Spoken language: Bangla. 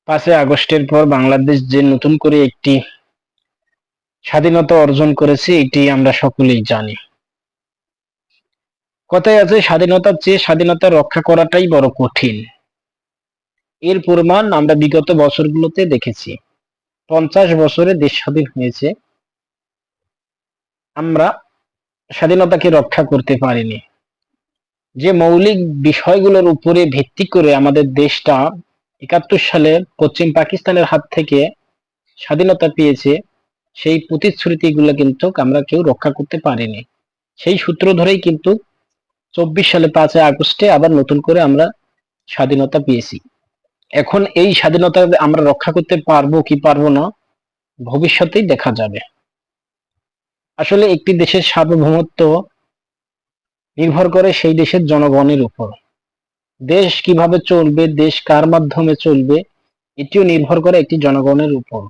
5ই আগস্টের পর বাংলাদেশ যে নতুন করে একটি স্বাধীনতা অর্জন করেছে এটি আমরা সকলেই জানি। কথায় আছে স্বাধীনতার চেয়ে স্বাধীনতা রক্ষা করাটাই বড় কঠিন। এর প্রমাণ আমরা বিগত বছরগুলোতে দেখেছি। 50 বছরে দেশ স্বাধীন হয়েছে, আমরা স্বাধীনতাকে রক্ষা করতে পারিনি। যে মৌলিক বিষয়গুলোর উপরে ভিত্তি করে আমাদের দেশটা 71 সালে পশ্চিম পাকিস্তানের হাত থেকে স্বাধীনতা পেয়েছে, সেই প্রতিশ্রুতিগুলো কিন্তু আমরা কেউ রক্ষা করতে পারিনি। সেই সূত্র ধরেই কিন্তু 24 সালে 5ই আগস্টে আবার নতুন করে আমরা স্বাধীনতা পেয়েছি। এখন এই স্বাধীনতা আমরা রক্ষা করতে পারবো কি পারবো না ভবিষ্যতেই দেখা যাবে। আসলে একটি দেশের সার্বভৌমত্ব নির্ভর করে সেই দেশের জনগণের উপর। দেশ কিভাবে চলবে, দেশ কার মাধ্যমে চলবে, এটিও নির্ভর করে একটি জনগণের উপর।